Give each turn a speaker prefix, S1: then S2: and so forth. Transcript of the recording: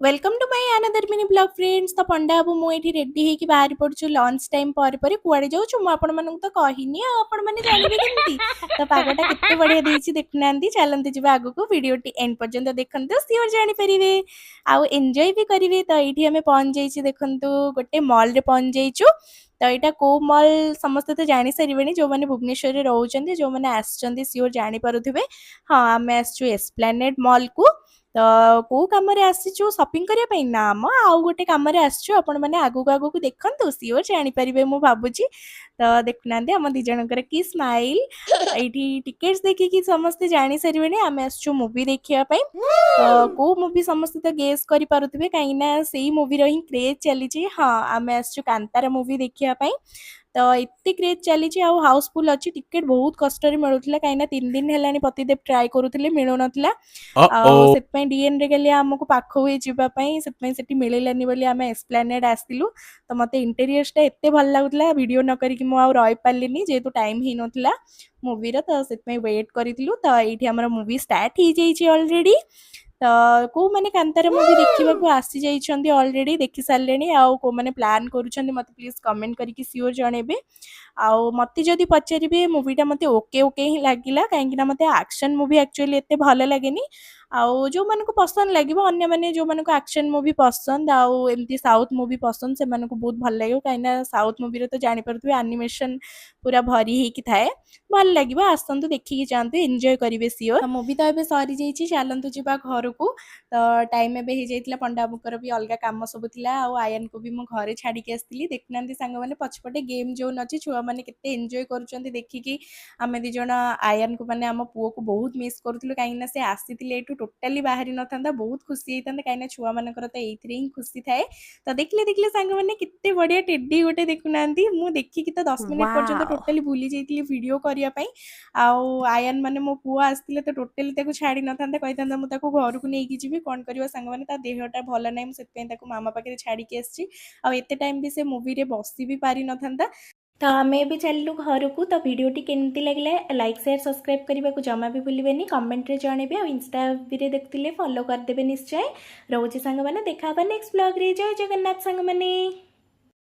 S1: Welcome to my another mini blog friends. तो पंडा बाबू मुझे ready होकर बाहर पड़छु लंच टाइम पर कुआड़े जाऊँ मुझे तो कहनी आपण मैंने जानवे केमती। तो पागटा केते बढ़िया देछि देखुना चलते जी आग को वीडियो एंड पर्यंत देखते सियोर जानीपर आउ एंजॉय भी करेंगे। तो ये आम पहुँच जाइए देखु गोटे मॉल रे पहुँच जाइछु। तो यहाँ कौ मॉल समस्ते तो जानी सारे जो मैंने भुवनेश्वर रोचे जो मैंने आसछन्ति सियोर जानीपे। हाँ आम आसछु एस्प्लानेड मॉल को। तो को कम आसीचु शॉपिंग करने ना आम आउ गोटे कम आसचु आपण मैंने आगू आगू देखु सियोर जानीपर मु भावुची। तो देखुना आम दी जनकर की स्माइल ये टिकेट्स देखिकी समस्ते जानी सारे आम आसचु मूवी देखापी। तो को मूवी समस्ते तो गेस करें कहीं से मूवी ही क्रेज चली। हाँ आम आसचु कांतारा मूवी देखापी। तो एत क्रेज चली हाउसफुल अच्छी टिकेट बहुत कष्ट मिलूला कहीं 3 दिन है पतिदेव ट्राए करुले मिलू ना।
S2: Uh-oh.
S1: डीएन रे गले आमको पाख हुए जावाई से मिललानी बोली आम एस्प्लानेड आसलु। तो मत इंटेरियर्सटा एत भल लगुला वीडियो न करी रही पार्ली जेहेतु टाइम ही नाला मूवीर। तो से वेट करूँ। तो ये आम मूवी स्टार्ट हो जाइए ऑलरेडी। तो को मैंने कांतारा मूवी देखा आसी जाइए ऑलरेडी देखी सारे आउ को मैंने प्लान करुँच मत प्लीज कमेंट करके सियोर जनइबे। आउ मत जदि पचारे मूवीटा मत ओके ओके ही लगिला कहीं मत एक्शन मूवी एक्चुअली एत भल लगे। आउ जो मानक पसंद लगे अन्य मैंने जो मानक एक्शन मूवी पसंद आउ एमती साउथ मूवी पसंद से बहुत भल लगे कहीं साउथ मूवी तो जानीपे आनिमेशन पूरा भरी होकी थाए भल लगे आसतु देखिकी जातु एंजॉय करेंगे सियोर। मूवी तो ये सरी जाइए चलतु जा घर को। तो टाइम एवं हो जाता पंडा बाबूर भी अलग कम सब थी आयन को भी मो घरे छाड़ी आसती देखना सांग मैंने पछपटे गेम जोन अच्छी छुआ मैंने केते एंजॉय करुँच देखिकी। आम दी जन आयन को मैंने आम पुओ को बहुत मिस करूँ कहीं से आसी टोटाली बाहरी न था बहुत खुशी होता कहीं छुआ मानकर तो ये ही खुशी थाए। तो देखले देखले सांग मैंने केते बढ़िया टेडी गोटे देखुना मुझे देखिकी तो 10 मिनिट पर्यंत
S2: Wow.
S1: टोटाली भूली जाइए वीडियो करने। आउ आयन माने मो पुआ आसते तो टोटाली छाड़ी न था कही था मुझे घर को लेकिन जी कौन कर सांग मैंने देहटा भल ना मुझे मामा पाखे छाड़ी आसी आते टाइम भी से मूवी रे बसी भी पारि न था। तो आम भी चलू घर को। तो वीडियोटी केमती लगे लाइक शेयर सब्सक्राइब करने को जमा भी भूलें कमेंट रे जनइबे और इंस्टा भी देखते फॉलो करदे निश्चय। रोचे सांग मैंने देखा नेक्स्ट ब्लॉग रे। जय जगन्नाथ सांग मैंने।